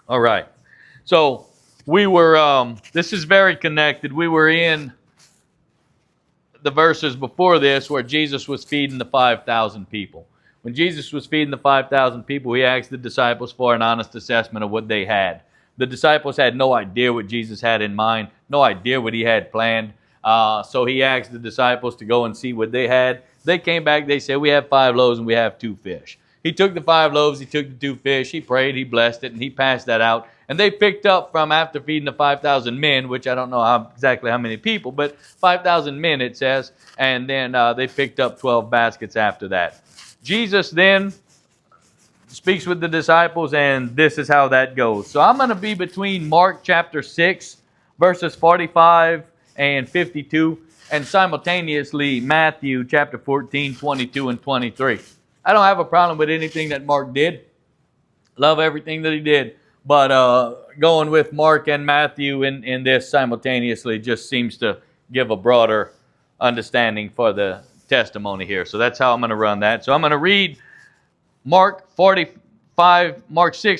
All right. So we were, this is very connected. We were in the verses before this where Jesus was feeding the 5,000 people. When Jesus was feeding the 5,000 people, he asked the disciples for an honest assessment of what they had. The disciples had no idea what Jesus had in mind, no idea what he had planned. So he asked the disciples to go and see what they had. They came back, they said, we have 5 loaves and we have 2 fish. He took the 5 loaves, he took the 2 fish, he prayed, he blessed it, and he passed that out. And they picked up from after feeding the 5,000 men, which I don't know exactly how many people, but 5,000 men it says, and then they picked up 12 baskets after that. Jesus then speaks with the disciples, and this is how that goes. So I'm going to be between Mark chapter 6, verses 45 and 52, and simultaneously Matthew chapter 14, 22, and 23. I don't have a problem with anything that Mark did. Love everything that he did. But going with Mark and Matthew in this simultaneously just seems to give a broader understanding for the testimony here. So that's how I'm going to run that. So I'm going to read Mark 6,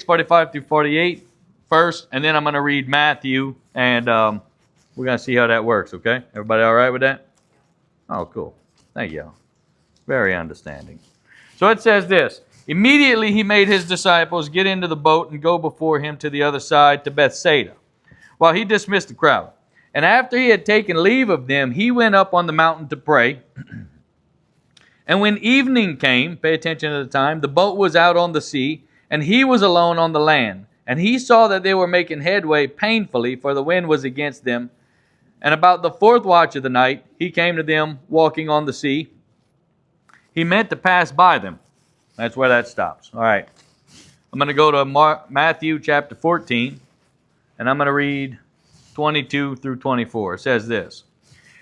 45 through 48 first, and then I'm going to read Matthew, and we're going to see how that works, okay? Everybody all right with that? Oh, cool. Thank you. Very understanding. So it says this. Immediately he made his disciples get into the boat and go before him to the other side to Bethsaida, while he dismissed the crowd. And after he had taken leave of them, he went up on the mountain to pray. And when evening came, pay attention to the time, the boat was out on the sea, and he was alone on the land. And he saw that they were making headway painfully, for the wind was against them. And about the 4th watch of the night, he came to them walking on the sea. He meant to pass by them. That's where that stops. All right. I'm going to go to Matthew chapter 14, and I'm going to read 22 through 24. It says this.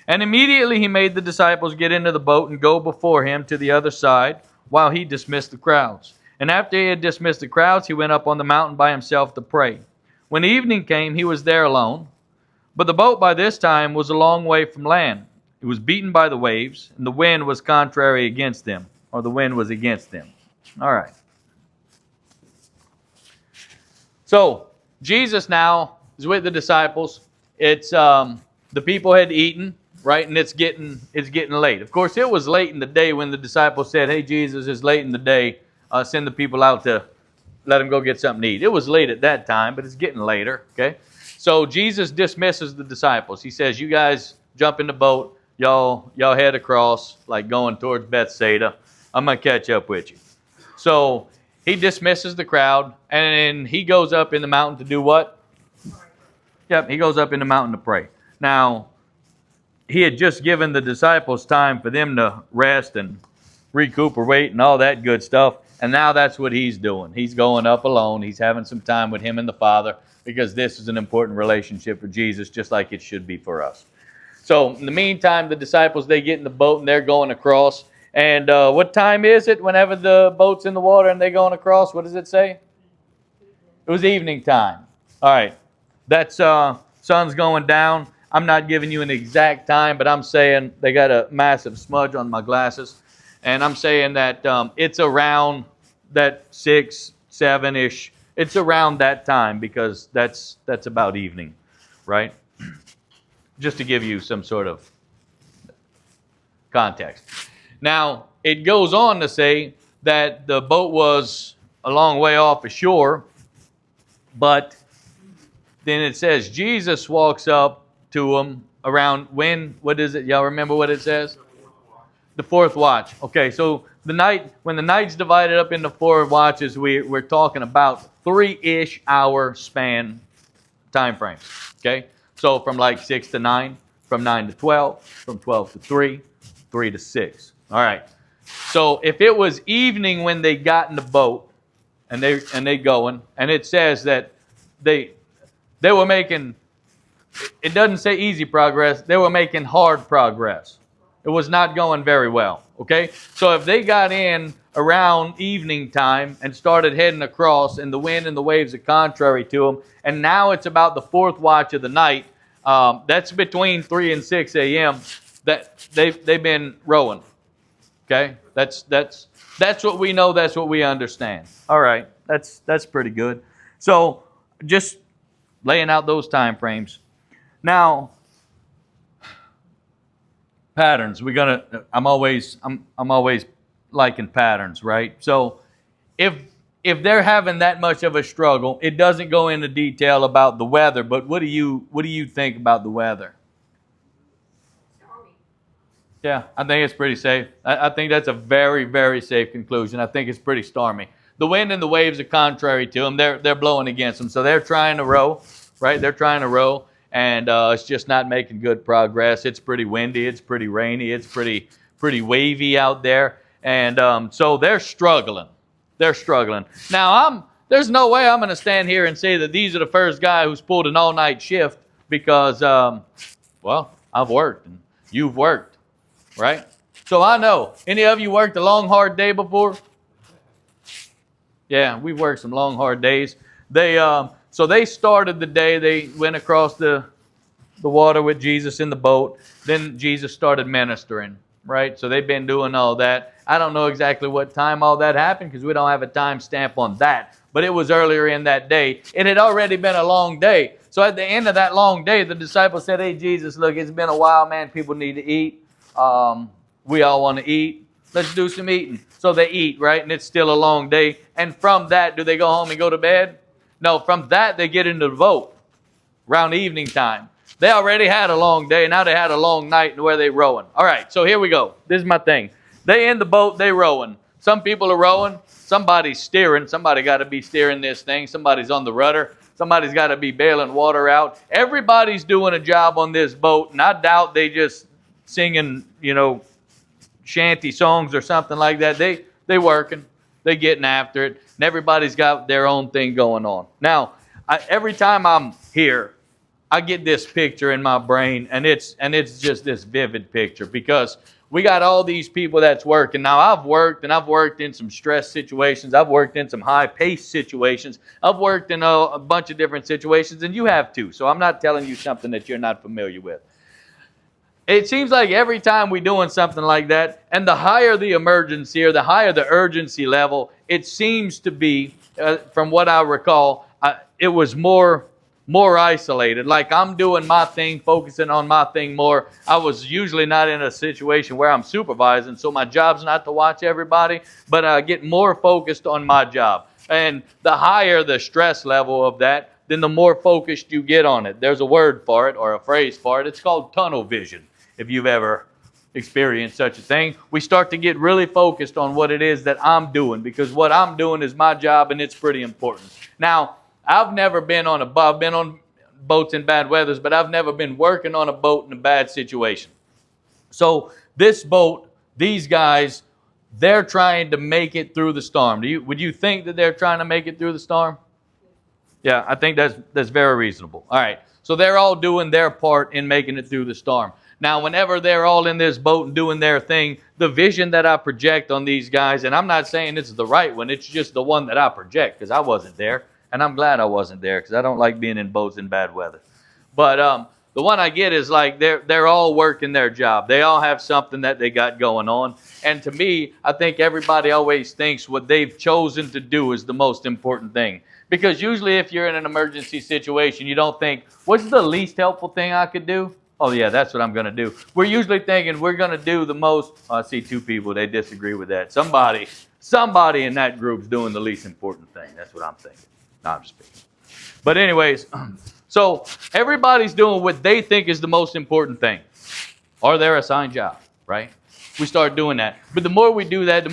And immediately he made the disciples get into the boat and go before him to the other side, while he dismissed the crowds. And after he had dismissed the crowds, he went up on the mountain by himself to pray. When evening came, he was there alone. But the boat by this time was a long way from land. It was beaten by the waves, and the wind was contrary against them, or the wind was against them. All right. So, Jesus now is with the disciples. It's the people had eaten, right? And it's getting late. Of course, it was late in the day when the disciples said, hey, Jesus, it's late in the day. Send the people out to let them go get something to eat. It was late at that time, but it's getting later, okay? So Jesus dismisses the disciples. He says, you guys jump in the boat. Y'all head across, like going towards Bethsaida. I'm going to catch up with you. So he dismisses the crowd, and he goes up in the mountain to do what? Yep, he goes up in the mountain to pray. Now, he had just given the disciples time for them to rest and recuperate and all that good stuff, and now that's what he's doing. He's going up alone. He's having some time with him and the Father, because this is an important relationship for Jesus, just like it should be for us. So in the meantime, the disciples, they get in the boat and they're going across. And what time is it whenever the boat's in the water and they're going across? What does it say? It was evening time. All right. That's sun's going down. I'm not giving you an exact time, but I'm saying they got a massive smudge on my glasses. And I'm saying that it's around that 6, 7-ish. It's around that time, because that's about evening, right? Just to give you some sort of context. Now, it goes on to say that the boat was a long way off ashore, but then it says Jesus walks up to them around when? What is it? Y'all remember what it says? The 4th watch. Okay, so when the night's divided up into 4 watches, we're talking about 3-ish hour span time frames. Okay, so from like 6 to 9, from 9 to 12, from 12 to 3, 3 to 6. All right. So if it was evening when they got in the boat and they going, and it says that they were making, it doesn't say easy progress, they were making hard progress. It was not going very well, okay? So if they got in around evening time and started heading across, and the wind and the waves are contrary to them, and now it's about the 4th watch of the night, that's between 3 and 6 a.m., that they've been rowing. Okay, that's what we know. That's what we understand. All right, that's pretty good. So just laying out those time frames. Now, patterns. I'm always liking patterns, right? So if they're having that much of a struggle, it doesn't go into detail about the weather, but what do you think about the weather? Stormy. Yeah, I think it's pretty safe. I think that's a very, very safe conclusion. I think it's pretty stormy. The wind and the waves are contrary to them. They're blowing against them. So they're trying to row, right? They're trying to row, and it's just not making good progress. It's pretty windy. It's pretty rainy. It's pretty wavy out there. And so they're struggling. They're struggling. Now, there's no way I'm going to stand here and say that these are the first guy who's pulled an all-night shift because, well, I've worked and you've worked, right? So I know. Any of you worked a long, hard day before? Yeah, we've worked some long, hard days. So they started the day. They went across the water with Jesus in the boat. Then Jesus started ministering, right? So they've been doing all that. I don't know exactly what time all that happened because we don't have a time stamp on that. But it was earlier in that day. It had already been a long day. So at the end of that long day, the disciples said, "Hey, Jesus, look, it's been a while, man. People need to eat. We all want to eat. Let's do some eating." So they eat, right? And it's still a long day. And from that, do they go home and go to bed? No, from that, they get into the boat around evening time. They already had a long day. Now they had a long night where they rowing. All right, so here we go. This is my thing. They in the boat, they rowing. Some people are rowing. Somebody's steering. Somebody got to be steering this thing. Somebody's on the rudder. Somebody's got to be bailing water out. Everybody's doing a job on this boat, and I doubt they just singing, shanty songs or something like that. They working. They getting after it. And everybody's got their own thing going on. Now, every time I'm here, I get this picture in my brain, and it's just this vivid picture because we got all these people that's working. Now, I've worked in some stress situations. I've worked in some high-paced situations. I've worked in a bunch of different situations, and you have too. So I'm not telling you something that you're not familiar with. It seems like every time we're doing something like that, and the higher the emergency or the higher the urgency level, it seems to be, from what I recall, it was more isolated. Like I'm doing my thing, focusing on my thing more. I was usually not in a situation where I'm supervising, so my job's not to watch everybody, but I get more focused on my job. And the higher the stress level of that, then the more focused you get on it. There's a word for it or a phrase for it. It's called tunnel vision. If you've ever experienced such a thing, we start to get really focused on what it is that I'm doing because what I'm doing is my job and it's pretty important. Now, I've never been on I've been on boats in bad weathers, but I've never been working on a boat in a bad situation. So this boat, these guys, they're trying to make it through the storm. Would you think that they're trying to make it through the storm? Yeah, I think that's very reasonable. All right, so they're all doing their part in making it through the storm. Now, whenever they're all in this boat and doing their thing, the vision that I project on these guys, and I'm not saying it's the right one, it's just the one that I project because I wasn't there. And I'm glad I wasn't there because I don't like being in boats in bad weather. But the one I get is like they're all working their job. They all have something that they got going on. And to me, I think everybody always thinks what they've chosen to do is the most important thing. Because usually if you're in an emergency situation, you don't think, what's the least helpful thing I could do? Oh, yeah, that's what I'm going to do. We're usually thinking we're going to do the most. I see two people, they disagree with that. Somebody in that group's doing the least important thing. That's what I'm thinking. No, I'm just speaking. But anyways, so everybody's doing what they think is the most important thing or their assigned job, right? We start doing that. But the more we do that,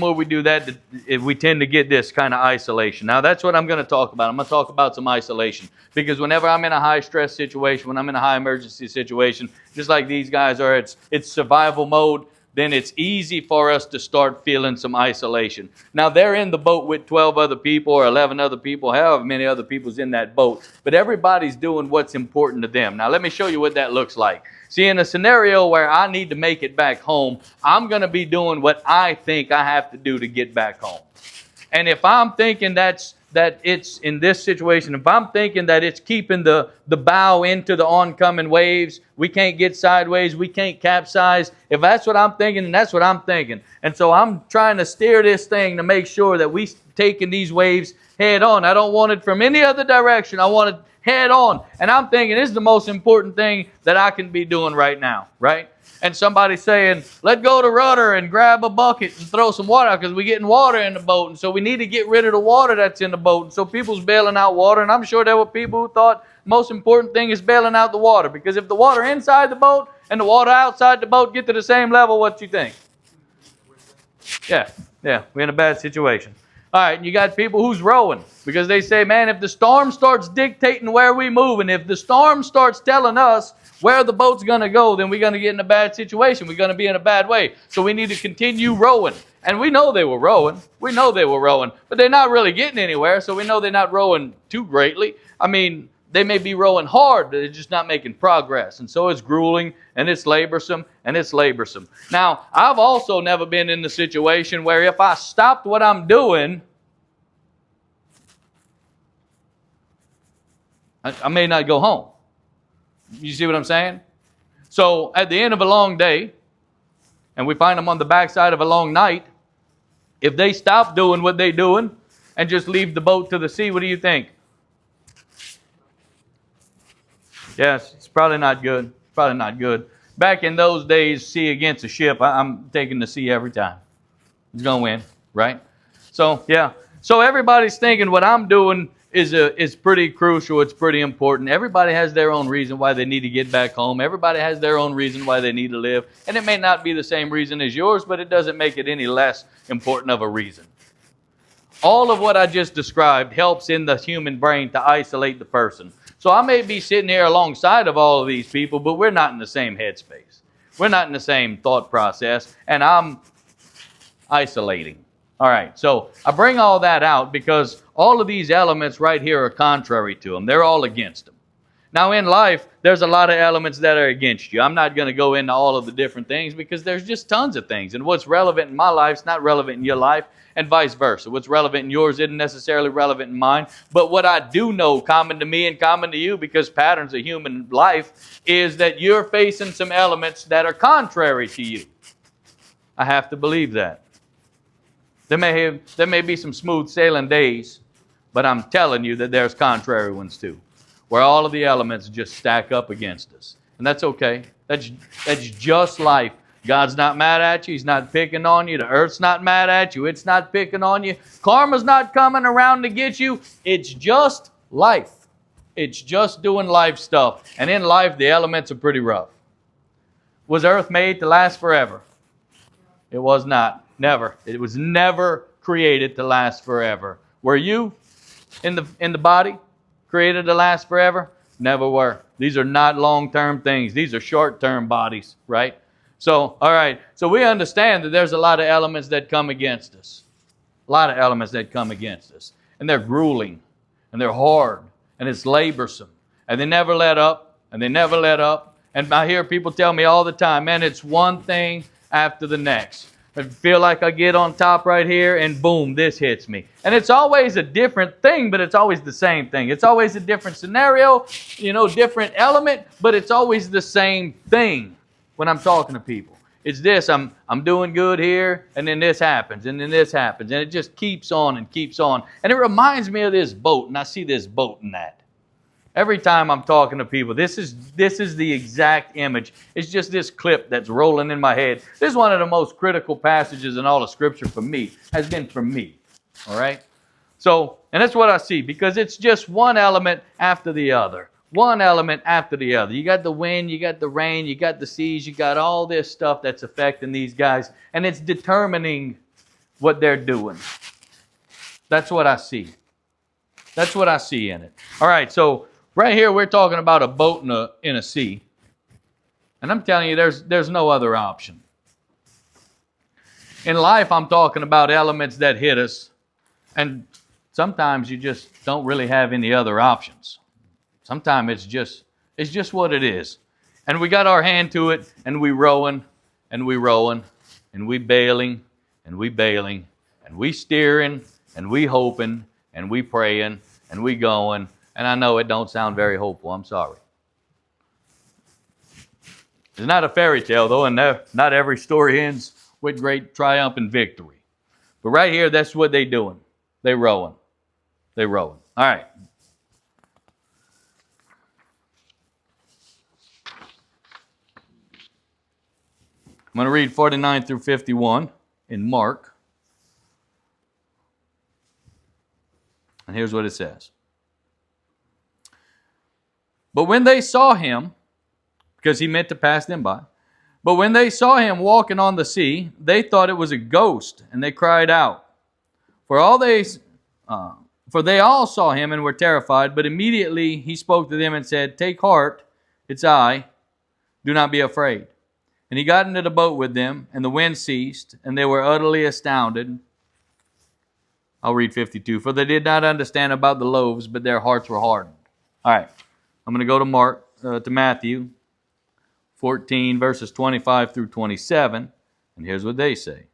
we tend to get this kind of isolation. Now, that's what I'm going to talk about. I'm going to talk about some isolation. Because whenever I'm in a high-stress situation, when I'm in a high-emergency situation, just like these guys are, it's survival mode, then it's easy for us to start feeling some isolation. Now, they're in the boat with 12 other people or 11 other people, however many other people's in that boat. But everybody's doing what's important to them. Now, let me show you what that looks like. See, in a scenario where I need to make it back home, I'm going to be doing what I think I have to do to get back home. And if I'm thinking that it's in this situation, if I'm thinking that it's keeping the bow into the oncoming waves, we can't get sideways, we can't capsize. If that's what I'm thinking, then that's what I'm thinking. And so I'm trying to steer this thing to make sure that taking these waves head on. I don't want it from any other direction. I want it head on. And I'm thinking, this is the most important thing that I can be doing right now, right? And somebody's saying, let go the rudder and grab a bucket and throw some water out because we're getting water in the boat. And so we need to get rid of the water that's in the boat. And so people's bailing out water. And I'm sure there were people who thought the most important thing is bailing out the water. Because if the water inside the boat and the water outside the boat get to the same level, what do you think? Yeah, we're in a bad situation. All right, and you got people who's rowing because they say, man, if the storm starts dictating where we move, and if the storm starts telling us where the boat's going to go, then we're going to get in a bad situation. We're going to be in a bad way. So we need to continue rowing. And we know they were rowing. We know they were rowing. But they're not really getting anywhere, so we know they're not rowing too greatly. I mean, they may be rowing hard, but they're just not making progress. And so it's grueling, and it's laborsome, and it's laborsome. Now, I've also never been in the situation where if I stopped what I'm doing, I may not go home. You see what I'm saying? So at the end of a long day, and we find them on the backside of a long night, if they stop doing what they're doing and just leave the boat to the sea, what do you think? Yes, it's probably not good. Probably not good. Back in those days, sea against a ship, I'm taking the sea every time. It's going to win, right? So, yeah. So everybody's thinking what I'm doing is pretty crucial. It's pretty important. Everybody has their own reason why they need to get back home. Everybody has their own reason why they need to live. And it may not be the same reason as yours, but it doesn't make it any less important of a reason. All of what I just described helps in the human brain to isolate the person. So I may be sitting here alongside of all of these people, but we're not in the same headspace. We're not in the same thought process, and I'm isolating. All right, so I bring all that out because all of these elements right here are contrary to them. They're all against them. Now in life, there's a lot of elements that are against you. I'm not going to go into all of the different things because there's just tons of things. And what's relevant in my life is not relevant in your life, and vice versa. What's relevant in yours isn't necessarily relevant in mine. But what I do know, common to me and common to you, because patterns of human life, is that you're facing some elements that are contrary to you. I have to believe that. There may be some smooth sailing days, but I'm telling you that there's contrary ones too, where all of the elements just stack up against us. And that's okay. That's just life. God's not mad at you. He's not picking on you. The earth's not mad at you. It's not picking on you. Karma's not coming around to get you. It's just life. It's just doing life stuff. And in life, the elements are pretty rough. Was earth made to last forever? It was not. Never. It was never created to last forever. Were you in the body created to last forever? Never were. These are not long-term things. These are short-term bodies, right? So, all right. So we understand that there's a lot of elements that come against us. A lot of elements that come against us. And they're grueling. And they're hard. And it's laborsome. And they never let up. And they never let up. And I hear people tell me all the time, man, it's one thing after the next. I feel like I get on top right here and boom, this hits me. And it's always a different thing, but it's always the same thing. It's always a different scenario, different element, but it's always the same thing when I'm talking to people. It's this, I'm doing good here, and then this happens, and then this happens. And it just keeps on and keeps on. And it reminds me of this boat, and I see this boat in that. Every time I'm talking to people, this is the exact image. It's just this clip that's rolling in my head. This is one of the most critical passages in all of Scripture for me, has been for me. All right? So, and that's what I see, because it's just one element after the other. One element after the other. You got the wind, you got the rain, you got the seas, you got all this stuff that's affecting these guys, and it's determining what they're doing. That's what I see. That's what I see in it. All right, so right here, we're talking about a boat in a sea. And I'm telling you, there's no other option. In life, I'm talking about elements that hit us. And sometimes you just don't really have any other options. Sometimes it's just what it is. And we got our hand to it, and we rowing, and we rowing, and we bailing, and we bailing, and we steering, and we hoping, and we praying, and we going. And I know it don't sound very hopeful. I'm sorry. It's not a fairy tale, though, and not every story ends with great triumph and victory. But right here, that's what they're doing. They rowing. They rowing. All right. I'm going to read 49 through 51 in Mark. And here's what it says. But when they saw him, because he meant to pass them by, but when they saw him walking on the sea, they thought it was a ghost, and they cried out. For they all saw him and were terrified, but immediately he spoke to them and said, "Take heart, it's I, do not be afraid." And he got into the boat with them, and the wind ceased, and they were utterly astounded. I'll read 52. For they did not understand about the loaves, but their hearts were hardened. All right, I'm going to go to Matthew 14, verses 25 through 27, and here's what they say.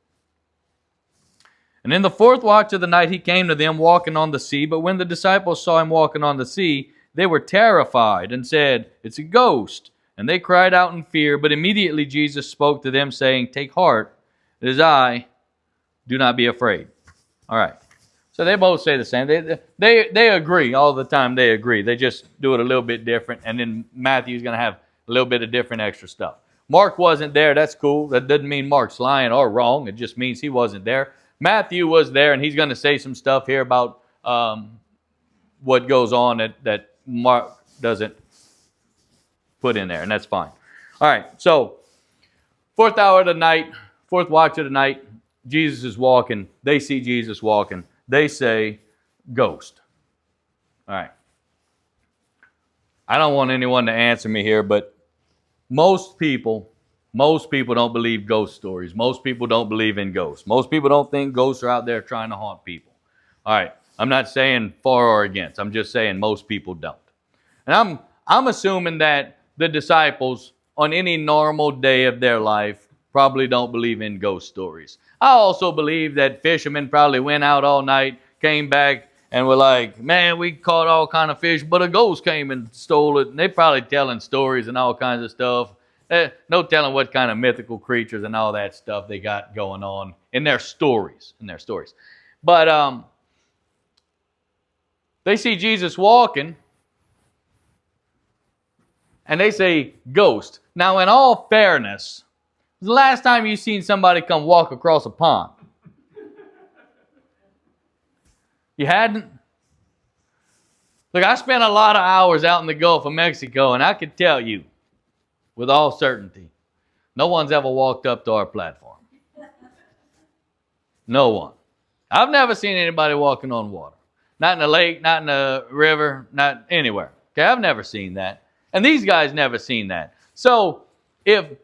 And in the fourth watch of the night he came to them walking on the sea, but when the disciples saw him walking on the sea, they were terrified and said, "It's a ghost." And they cried out in fear, but immediately Jesus spoke to them, saying, "Take heart, it is I, do not be afraid." All right. So they both say the same. They agree all the time. They agree. They just do it a little bit different. And then Matthew's going to have a little bit of different extra stuff. Mark wasn't there. That's cool. That doesn't mean Mark's lying or wrong. It just means he wasn't there. Matthew was there, and he's going to say some stuff here about what goes on that Mark doesn't put in there, and that's fine. All right, so fourth watch of the night, Jesus is walking. They see Jesus walking. They say, "Ghost." All right. I don't want anyone to answer me here, but most people don't believe ghost stories. Most people don't believe in ghosts. Most people don't think ghosts are out there trying to haunt people. All right, I'm not saying for or against. I'm just saying most people don't. And I'm assuming that the disciples, on any normal day of their life, probably don't believe in ghost stories. I also believe that fishermen probably went out all night, came back, and were like, "Man, we caught all kind of fish, but a ghost came and stole it." And they probably telling stories and all kinds of stuff. No telling what kind of mythical creatures and all that stuff they got going on in their stories. But they see Jesus walking, and they say, "Ghost." Now, in all fairness, the last time you seen somebody come walk across a pond? You hadn't? Look, I spent a lot of hours out in the Gulf of Mexico, and I can tell you with all certainty, no one's ever walked up to our platform. No one. I've never seen anybody walking on water. Not in a lake, not in a river, not anywhere. Okay, I've never seen that. And these guys never seen that. So, in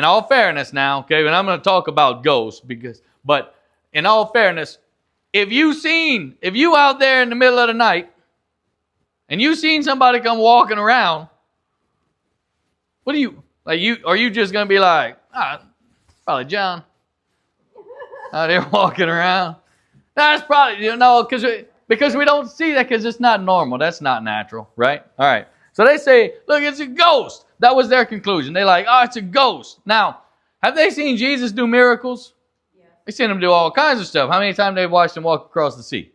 all fairness now, okay, and I'm going to talk about ghosts, but in all fairness, if you out there in the middle of the night, and you seen somebody come walking around, are you just going to be like, probably John, out here walking around? That's probably, because we don't see that because it's not normal. That's not natural, right? All right. So they say, "Look, it's a ghost." That was their conclusion. They're like, "Oh, it's a ghost." Now, have they seen Jesus do miracles? Yeah. They've seen him do all kinds of stuff. How many times they've watched him walk across the sea?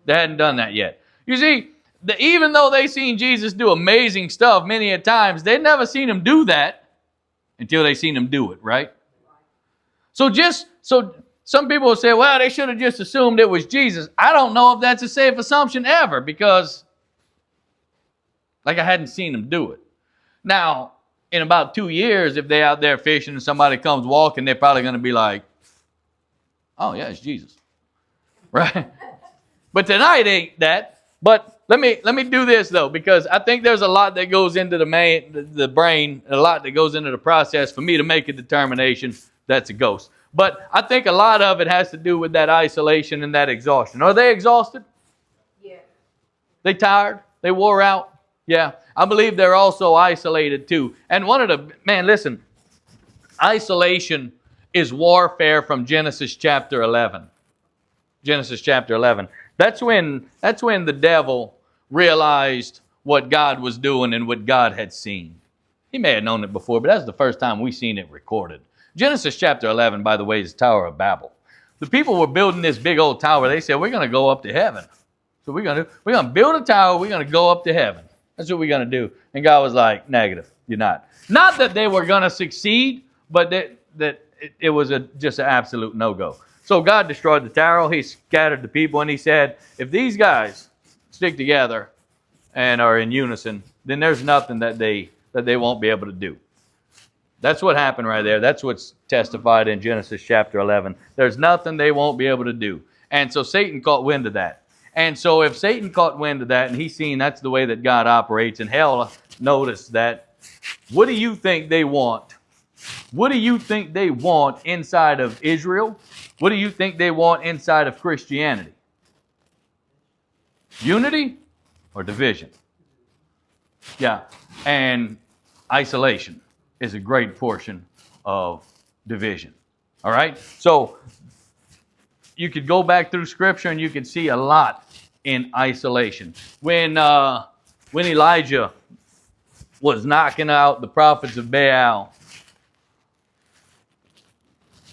They hadn't done that yet. You see, even though they've seen Jesus do amazing stuff many a times, they've never seen him do that until they seen him do it, right? So some people will say, "Well, they should have just assumed it was Jesus." I don't know if that's a safe assumption ever, because I hadn't seen him do it. Now, in about 2 years, if they're out there fishing and somebody comes walking, they're probably going to be like, "Oh, yeah, it's Jesus." Right? But tonight ain't that. But let me do this, though, because I think there's a lot that goes into the brain, a lot that goes into the process for me to make a determination that's a ghost. But I think a lot of it has to do with that isolation and that exhaustion. Are they exhausted? Yeah. They tired? They wore out? Yeah. I believe they're also isolated too. And listen, isolation is warfare from Genesis chapter 11. Genesis chapter 11. That's when the devil realized what God was doing and what God had seen. He may have known it before, but that's the first time we've seen it recorded. Genesis chapter 11, by the way, is Tower of Babel. the people were building this big old tower. They said, we're going to go up to heaven. So we're going to build a tower. We're going to go up to heaven. That's what we're going to do. And God was like, negative, you're not. Not that they were going to succeed, but that it was just an absolute no-go. So God destroyed the tower. He scattered the people, and he said, if these guys stick together and are in unison, then there's nothing that they won't be able to do. That's what happened right there. That's what's testified in Genesis chapter 11. There's nothing they won't be able to do. And so Satan caught wind of that. And so if Satan caught wind of that and he's seen that's the way that God operates, and hell noticed that, what do you think they want? What do you think they want inside of Israel? What do you think they want inside of Christianity? Unity or division? Yeah, and isolation is a great portion of division. All right? So you could go back through Scripture and you could see a lot in isolation. When Elijah was knocking out the prophets of Baal,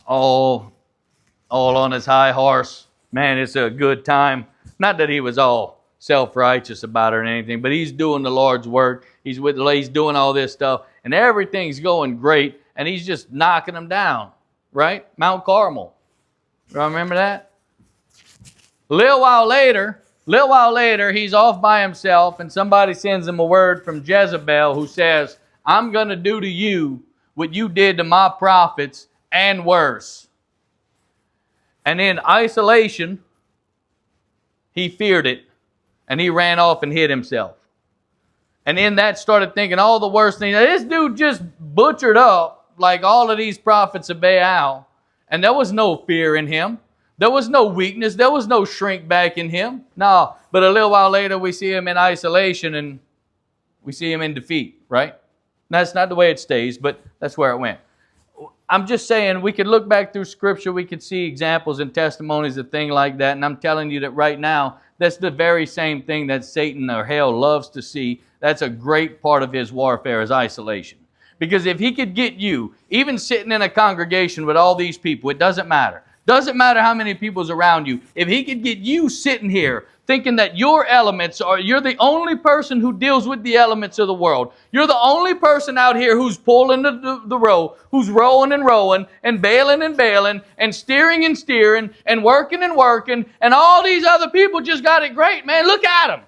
all on his high horse, man, it's a good time. Not that he was all self-righteous about it or anything, but he's doing the Lord's work. He's doing all this stuff, and everything's going great, and he's just knocking them down, right? Mount Carmel. Remember that? A little while later, he's off by himself, and somebody sends him a word from Jezebel who says, I'm going to do to you what you did to my prophets and worse. And in isolation, he feared it, and he ran off and hid himself. And in that started thinking all the worst things. Now, this dude just butchered up like all of these prophets of Baal, and there was no fear in him. There was no weakness. There was no shrink back in him. No, but a little while later we see him in isolation and we see him in defeat, right? That's not the way it stays, but that's where it went. I'm just saying we could look back through Scripture. We could see examples and testimonies of things like that. And I'm telling you that right now, that's the very same thing that Satan or hell loves to see. That's a great part of his warfare is isolation. Because if he could get you, even sitting in a congregation with all these people, it doesn't matter. Doesn't matter how many people's around you. If he could get you sitting here thinking that you're the only person who deals with the elements of the world. You're the only person out here who's pulling the row, who's rowing and rowing, and bailing and steering and working, and all these other people just got it great, man. Look at them.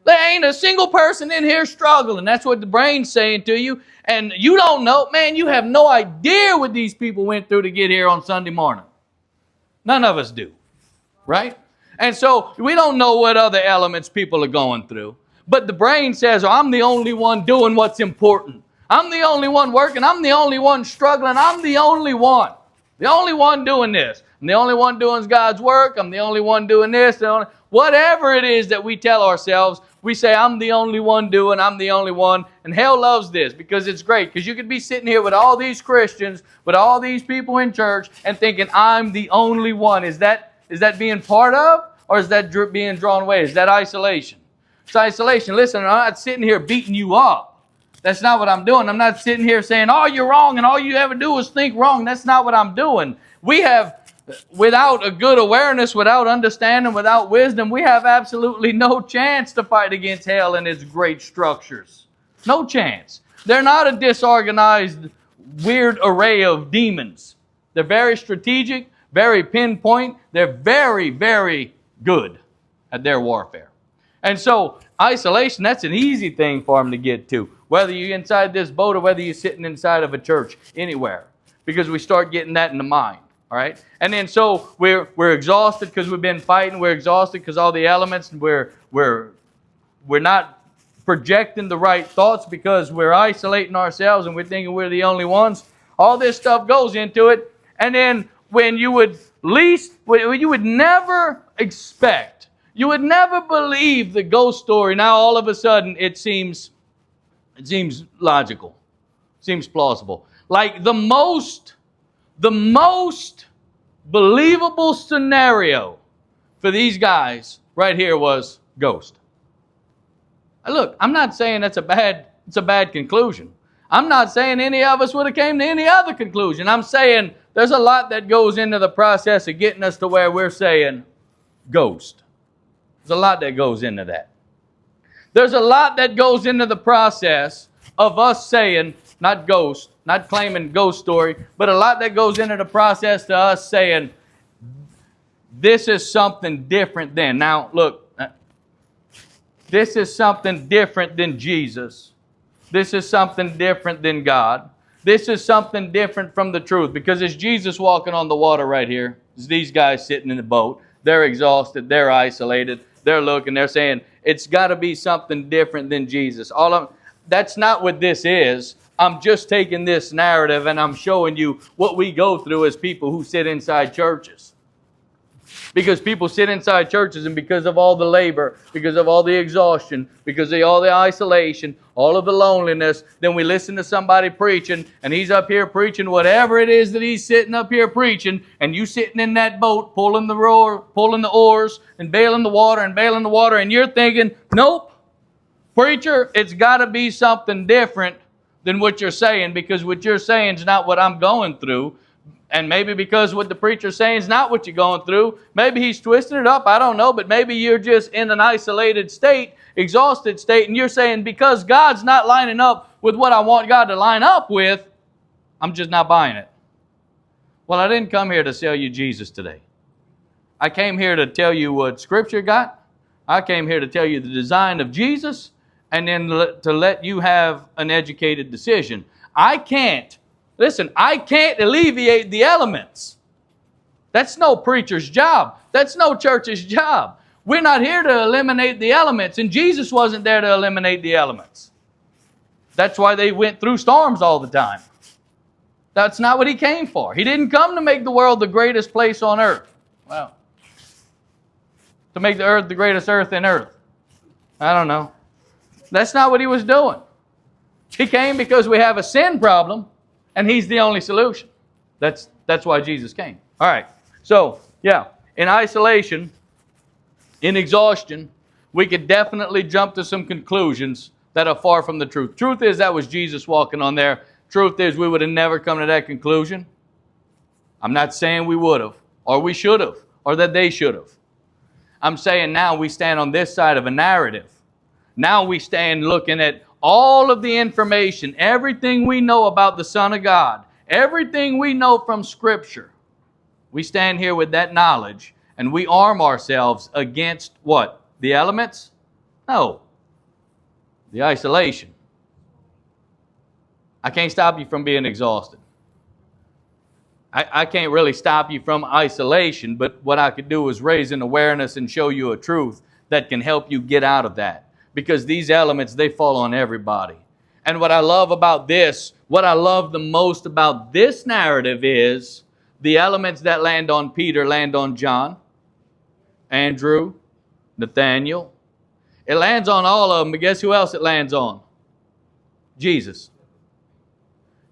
There ain't a single person in here struggling. That's what the brain's saying to you. And you don't know, man, you have no idea what these people went through to get here on Sunday morning. None of us do, right? And so we don't know what other elements people are going through. But the brain says, oh, I'm the only one doing what's important. I'm the only one working. I'm the only one struggling. I'm the only one. The only one doing this. I'm the only one doing God's work. I'm the only one doing this. Whatever it is that we tell ourselves, we say, I'm the only one doing, I'm the only one. And hell loves this because it's great. Because you could be sitting here with all these Christians, with all these people in church, and thinking, I'm the only one. Is that being part of, or is that being drawn away? Is that isolation? It's isolation. Listen, I'm not sitting here beating you up. That's not what I'm doing. I'm not sitting here saying, oh, you're wrong, and all you ever do is think wrong. That's not what I'm doing. We have, without a good awareness, without understanding, without wisdom, we have absolutely no chance to fight against hell and its great structures. No chance. They're not a disorganized, weird array of demons. They're very strategic, very pinpoint. They're very, very good at their warfare. And so isolation, that's an easy thing for them to get to. Whether you're inside this boat or whether you're sitting inside of a church, anywhere. Because we start getting that in the mind. All right? And then so we're exhausted because we've been fighting. We're exhausted because all the elements, and we're not projecting the right thoughts because we're isolating ourselves and we're thinking we're the only ones. All this stuff goes into it. And then when you would never expect, you would never believe the ghost story. Now all of a sudden it seems logical, seems plausible. Like the most believable scenario for these guys right here was ghost. Look, I'm not saying it's a bad conclusion. I'm not saying any of us would have came to any other conclusion. I'm saying there's a lot that goes into the process of getting us to where we're saying ghost. There's a lot that goes into that. There's a lot that goes into the process of us saying, not ghost, not claiming ghost story, but a lot that goes into the process to us saying, this is something different than. Now, look, this is something different than Jesus. This is something different than God. This is something different from the truth. Because it's Jesus walking on the water right here. It's these guys sitting in the boat. They're exhausted. They're isolated. They're looking. They're saying, it's got to be something different than Jesus. That's not what this is. I'm just taking this narrative and I'm showing you what we go through as people who sit inside churches. Because people sit inside churches, and because of all the labor, because of all the exhaustion, because of all the isolation, all of the loneliness, then we listen to somebody preaching, and he's up here preaching whatever it is that he's sitting up here preaching, and you sitting in that boat pulling the oars and bailing the water, and you're thinking, nope, preacher, it's got to be something different than what you're saying, because what you're saying is not what I'm going through. And maybe because what the preacher's saying is not what you're going through. Maybe he's twisting it up, I don't know. But maybe you're just in an isolated state, exhausted state, and you're saying, because God's not lining up with what I want God to line up with, I'm just not buying it. Well, I didn't come here to sell you Jesus today. I came here to tell you what Scripture got. I came here to tell you the design of Jesus, and then to let you have an educated decision. I can't alleviate the elements. That's no preacher's job. That's no church's job. We're not here to eliminate the elements, and Jesus wasn't there to eliminate the elements. That's why they went through storms all the time. That's not what he came for. He didn't come to make the world the greatest place on earth. Well, to make the earth the greatest earth in earth. I don't know. That's not what he was doing. He came because we have a sin problem, and he's the only solution. That's why Jesus came. All right. So, in isolation, in exhaustion, we could definitely jump to some conclusions that are far from the truth. Truth is, that was Jesus walking on there. Truth is, we would have never come to that conclusion. I'm not saying we would have, or we should have, or that they should have. I'm saying now we stand on this side of a narrative. Now we stand looking at all of the information, everything we know about the Son of God, everything we know from Scripture. We stand here with that knowledge, and we arm ourselves against what? The elements? No. The isolation. I can't stop you from being exhausted. I can't really stop you from isolation, but what I could do is raise an awareness and show you a truth that can help you get out of that. Because these elements, they fall on everybody. And what I love about this, what I love the most about this narrative is the elements that land on Peter land on John, Andrew, Nathaniel. It lands on all of them, but guess who else it lands on? Jesus.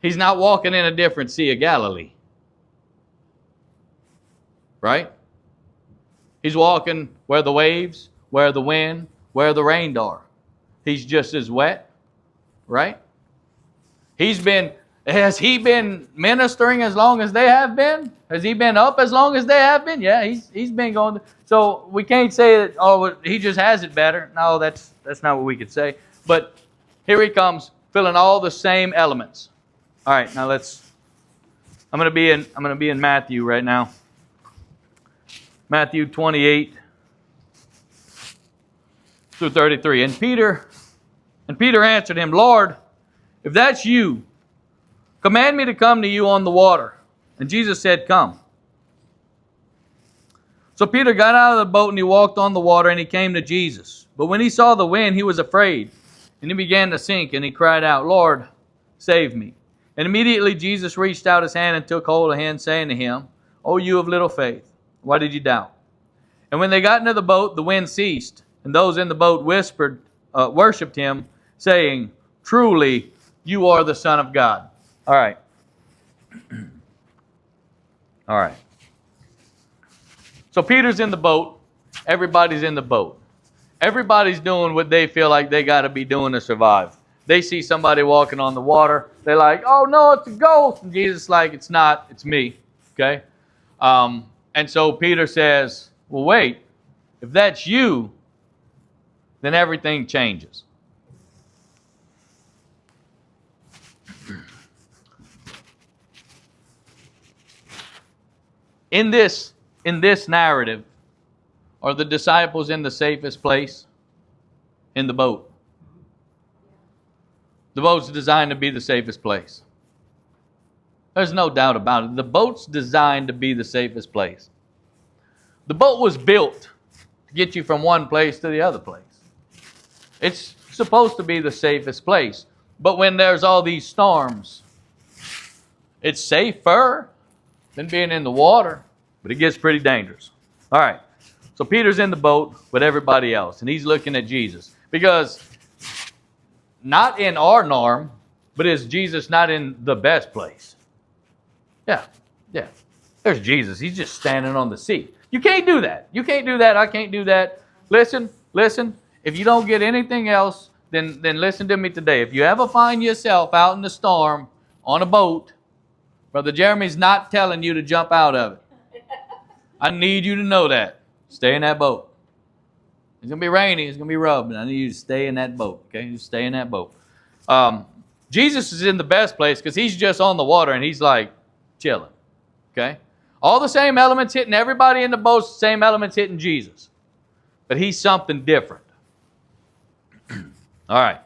He's not walking in a different Sea of Galilee. Right? He's walking where the waves, where the wind, where the rain are. He's just as wet, right? Has he been ministering as long as they have been? Has he been up as long as they have been? Yeah, he's been going. So we can't say that, oh, he just has it better. No, that's not what we could say. But here he comes, filling all the same elements. All right, now I'm going to be in Matthew right now. Matthew 28 through 33. And Peter answered him, Lord, if that's you, command me to come to you on the water. And Jesus said, come. So Peter got out of the boat and he walked on the water and he came to Jesus. But when he saw the wind, he was afraid. And he began to sink and he cried out, Lord, save me. And immediately Jesus reached out his hand and took hold of him, saying to him, O you of little faith, why did you doubt? And when they got into the boat, the wind ceased. And those in the boat worshipped him, saying, truly, you are the Son of God. All right. All right. So Peter's in the boat. Everybody's in the boat. Everybody's doing what they feel like they got to be doing to survive. They see somebody walking on the water. They're like, oh no, it's a ghost. And Jesus is like, it's not, it's me. Okay? And so Peter says, well, wait, if that's you, then everything changes. In this narrative, are the disciples in the safest place? In the boat. The boat's designed to be the safest place. There's no doubt about it. The boat's designed to be the safest place. The boat was built to get you from one place to the other place. It's supposed to be the safest place. But when there's all these storms, it's safer than being in the water, but it gets pretty dangerous. All right. So Peter's in the boat with everybody else, and he's looking at Jesus. Because not in our norm, but is Jesus not in the best place? Yeah. There's Jesus. He's just standing on the sea. You can't do that. You can't do that. I can't do that. Listen. If you don't get anything else, then listen to me today. If you ever find yourself out in the storm on a boat, Brother Jeremy's not telling you to jump out of it. I need you to know that. Stay in that boat. It's going to be rainy. It's going to be rough. But I need you to stay in that boat. Okay? You stay in that boat. Jesus is in the best place because he's just on the water and he's like chilling. Okay? All the same elements hitting everybody in the boat, same elements hitting Jesus. But he's something different. All right.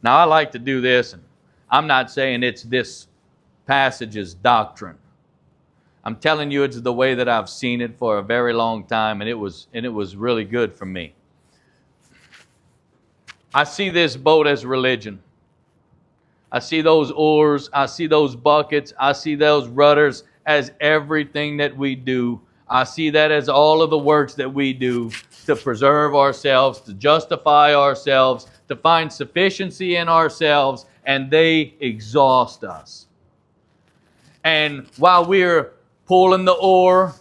Now I like to do this, and I'm not saying it's this passage's doctrine. I'm telling you it's the way that I've seen it for a very long time, and it was really good for me. I see this boat as religion. I see those oars, I see those buckets, I see those rudders as everything that we do. I see that as all of the works that we do to preserve ourselves, to justify ourselves, to find sufficiency in ourselves, and they exhaust us. And while we're pulling the oar,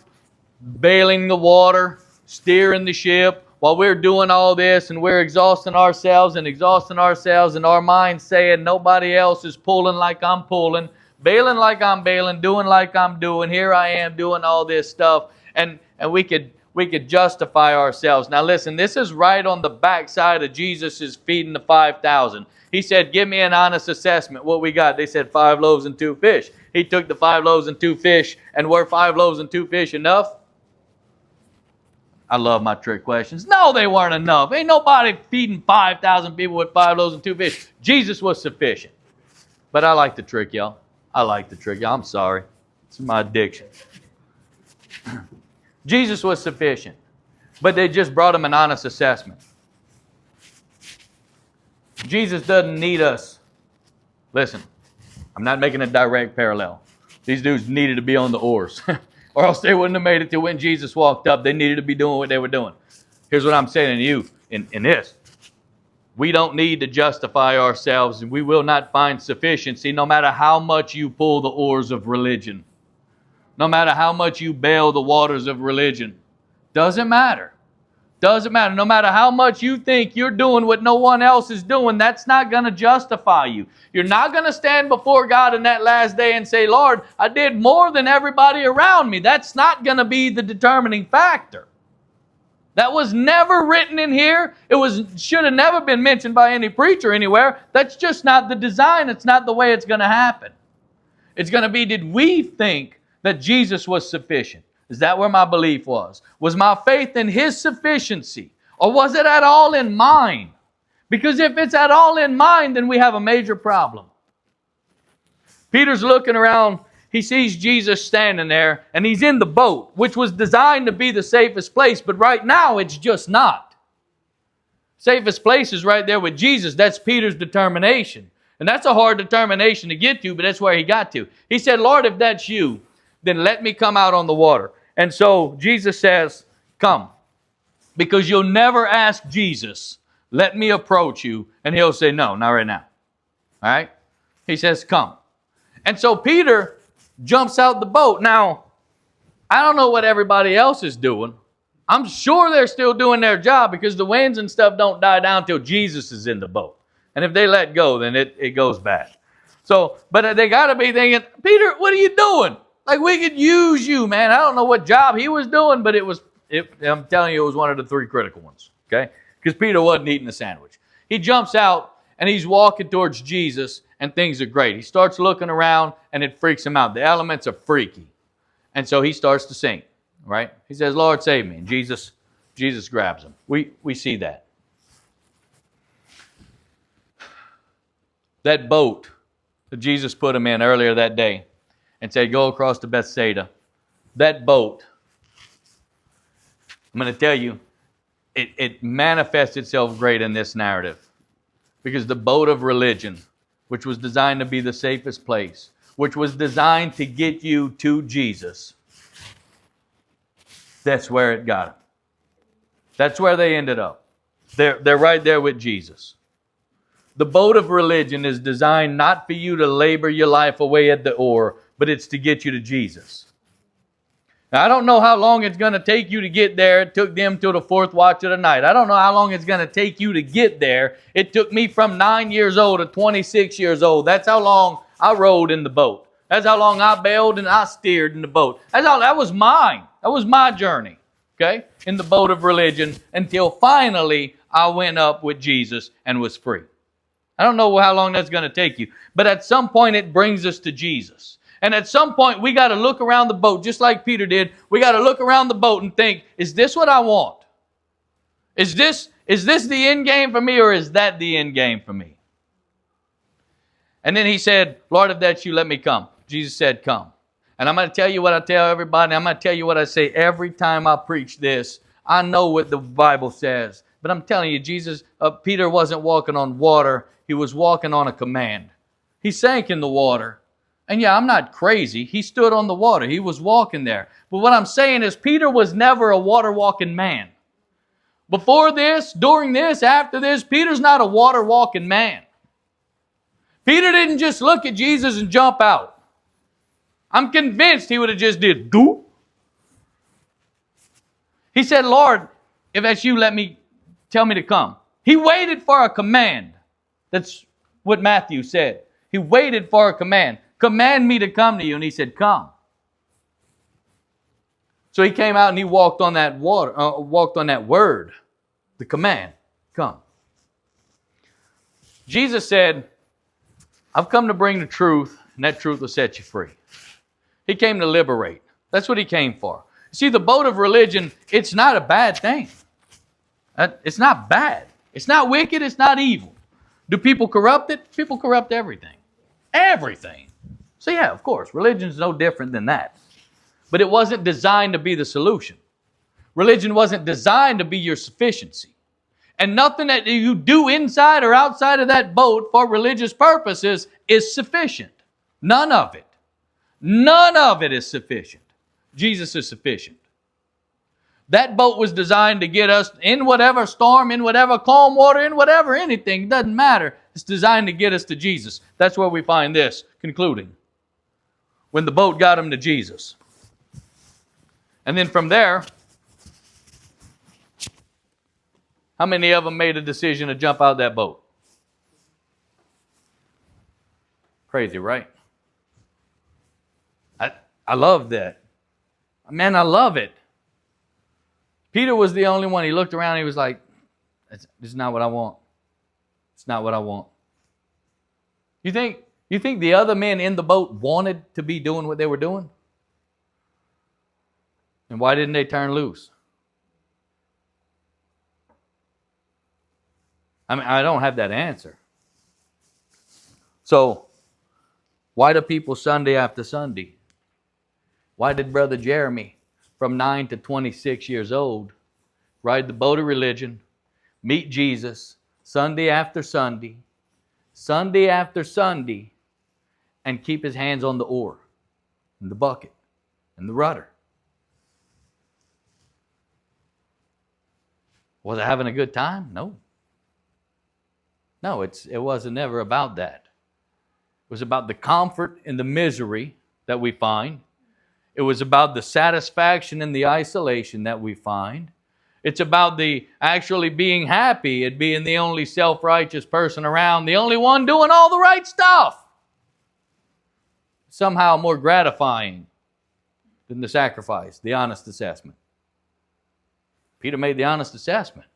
bailing the water, steering the ship, while we're doing all this and we're exhausting ourselves and our minds saying nobody else is pulling like I'm pulling, bailing like I'm bailing, doing like I'm doing, here I am doing all this stuff, and we could justify ourselves. Now listen, this is right on the backside of Jesus' feeding the 5,000. He said, give me an honest assessment. What we got? They said 5 loaves and 2 fish. He took the 5 loaves and 2 fish, and were 5 loaves and 2 fish enough? I love my trick questions. No, they weren't enough. Ain't nobody feeding 5,000 people with 5 loaves and 2 fish. Jesus was sufficient. But I like to trick y'all. I'm sorry. It's my addiction. Jesus was sufficient. But they just brought him an honest assessment. Jesus doesn't need us. Listen, I'm not making a direct parallel. These dudes needed to be on the oars. Or else they wouldn't have made it to when Jesus walked up. They needed to be doing what they were doing. Here's what I'm saying to you in this. We don't need to justify ourselves, and we will not find sufficiency no matter how much you pull the oars of religion. No matter how much you bail the waters of religion. Doesn't matter. Doesn't matter. No matter how much you think you're doing what no one else is doing, that's not going to justify you. You're not going to stand before God in that last day and say, Lord, I did more than everybody around me. That's not going to be the determining factor. That was never written in here. Should have never been mentioned by any preacher anywhere. That's just not the design. It's not the way it's going to happen. It's going to be, did we think that Jesus was sufficient? Is that where my belief was? Was my faith in His sufficiency? Or was it at all in mine? Because if it's at all in mine, then we have a major problem. Peter's looking around. He sees Jesus standing there, and he's in the boat, which was designed to be the safest place, but right now it's just not. Safest place is right there with Jesus. That's Peter's determination. And that's a hard determination to get to, but that's where he got to. He said, Lord, if that's you, then let me come out on the water. And so Jesus says, come. Because you'll never ask Jesus, let me approach you. And he'll say, no, not right now. All right? He says, come. And so Peter jumps out the boat. Now, I don't know what everybody else is doing. I'm sure they're still doing their job because the winds and stuff don't die down till Jesus is in the boat. And if they let go, then it goes bad. So, but they got to be thinking, Peter, what are you doing? Like, we could use you, man. I don't know what job he was doing, but I'm telling you, it was one of the three critical ones, okay? Because Peter wasn't eating a sandwich. He jumps out, and he's walking towards Jesus, and things are great. He starts looking around, and it freaks him out. The elements are freaky. And so he starts to sink, right? He says, Lord, save me. And Jesus grabs him. We see that. That boat that Jesus put him in earlier that day and said, go across to Bethsaida. That boat, I'm going to tell you, it manifests itself great in this narrative. Because the boat of religion, which was designed to be the safest place, which was designed to get you to Jesus, that's where it got them. That's where they ended up. They're right there with Jesus. The boat of religion is designed not for you to labor your life away at the oar, but it's to get you to Jesus. Now, I don't know how long it's going to take you to get there. It took them till the fourth watch of the night. I don't know how long it's going to take you to get there. It took me from 9 years old to 26 years old. That's how long I rowed in the boat. That's how long I bailed and I steered in the boat. That was mine. That was my journey, okay, in the boat of religion until finally I went up with Jesus and was free. I don't know how long that's going to take you, but at some point it brings us to Jesus. And at some point we got to look around the boat, just like Peter did. We got to look around the boat and think, is this what I want? Is this the end game for me, or is that the end game for me? And then he said, Lord, if that's you, let me come. Jesus said, come. And I'm going to tell you what I tell everybody. I'm going to tell you what I say every time I preach this. I know what the Bible says. But I'm telling you, Peter wasn't walking on water. He was walking on a command. He sank in the water. And yeah, I'm not crazy. He stood on the water. He was walking there. But what I'm saying is Peter was never a water-walking man. Before this, during this, after this, Peter's not a water-walking man. Peter didn't just look at Jesus and jump out. I'm convinced he would have just did, do. He said, Lord, if that's you, tell me to come. He waited for a command. That's what Matthew said. He waited for a command. Command me to come to you. And he said, come. So he came out and he walked on that water, walked on that word, the command, come. Jesus said, I've come to bring the truth, and that truth will set you free. He came to liberate. That's what he came for. See, the boat of religion, it's not a bad thing. It's not bad. It's not wicked. It's not evil. Do people corrupt it? People corrupt everything. Everything. So yeah, of course, religion is no different than that. But it wasn't designed to be the solution. Religion wasn't designed to be your sufficiency. And nothing that you do inside or outside of that boat for religious purposes is sufficient. None of it. None of it is sufficient. Jesus is sufficient. That boat was designed to get us in whatever storm, in whatever calm water, in whatever anything. It doesn't matter. It's designed to get us to Jesus. That's where we find this, concluding. When the boat got him to Jesus. And then from there, how many of them made a decision to jump out that boat? Crazy, right? I love that. Man, I love it. Peter was the only one. He looked around and he was like, this is not what I want. It's not what I want. You think the other men in the boat wanted to be doing what they were doing? And why didn't they turn loose? I mean, I don't have that answer. So, why do people Sunday after Sunday? Why did Brother Jeremy, from 9 to 26 years old, ride the boat of religion, meet Jesus, Sunday after Sunday, Sunday after Sunday, and keep his hands on the oar, and the bucket, and the rudder? Was I having a good time? No. No, it wasn't ever about that. It was about the comfort and the misery that we find. It was about the satisfaction and the isolation that we find. It's about the actually being happy and being the only self-righteous person around, the only one doing all the right stuff. Somehow more gratifying than the sacrifice, the honest assessment. Peter made the honest assessment.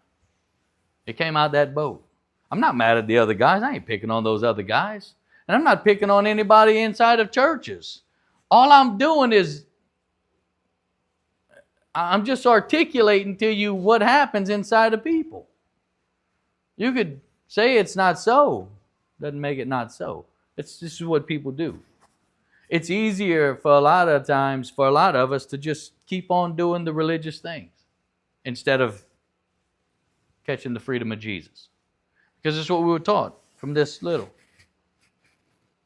He came out that boat. I'm not mad at the other guys. I ain't picking on those other guys. And I'm not picking on anybody inside of churches. All I'm doing is I'm just articulating to you what happens inside of people. You could say it's not so. Doesn't make it not so. This is what people do. It's easier for a lot of times for a lot of us to just keep on doing the religious things instead of catching the freedom of Jesus. Because it's what we were taught from this little.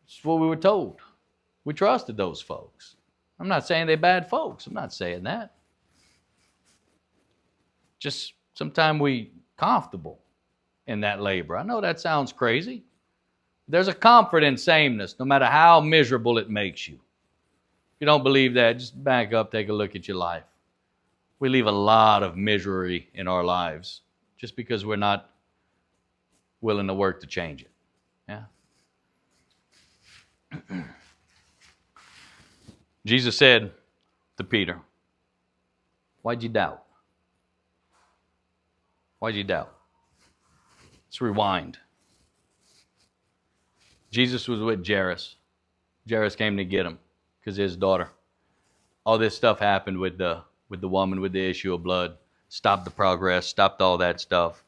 It's what we were told. We trusted those folks. I'm not saying they're bad folks. I'm not saying that. Just sometimes we comfortable in that labor. I know that sounds crazy. There's a comfort in sameness, no matter how miserable it makes you. If you don't believe that, just back up, take a look at your life. We leave a lot of misery in our lives just because we're not willing to work to change it. Yeah. Jesus said to Peter, "Why'd you doubt? Why'd you doubt?" Let's rewind. Jesus was with Jairus. Jairus came to get him because his daughter. All this stuff happened with the woman with the issue of blood. Stopped the progress, stopped all that stuff.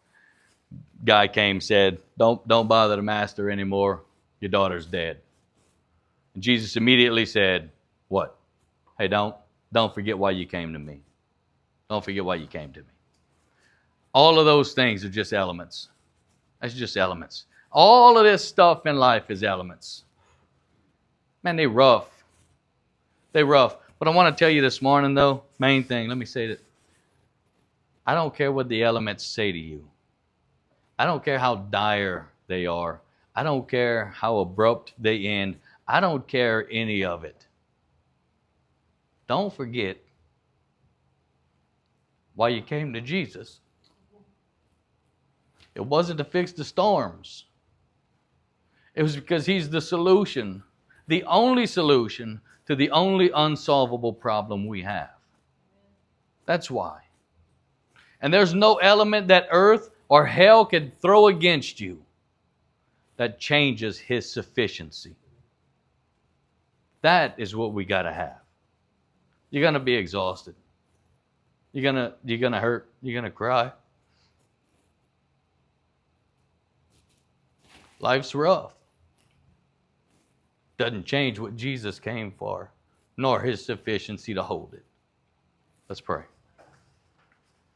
Guy came, said, don't bother the master anymore. Your daughter's dead. And Jesus immediately said, what? Hey, don't forget why you came to me. Don't forget why you came to me. All of those things are just elements. That's just elements. All of this stuff in life is elements. Man, they're rough. They're rough. But I want to tell you this morning, though, main thing, let me say that. I don't care what the elements say to you. I don't care how dire they are. I don't care how abrupt they end. I don't care any of it. Don't forget why you came to Jesus. It wasn't to fix the storms. It was because He's the solution, the only solution to the only unsolvable problem we have. That's why. And there's no element that earth or hell can throw against you that changes His sufficiency. That is what we got to have. You're going to be exhausted. You're going to hurt. You're going to cry. Life's rough. Doesn't change what Jesus came for, nor His sufficiency to hold it. Let's pray.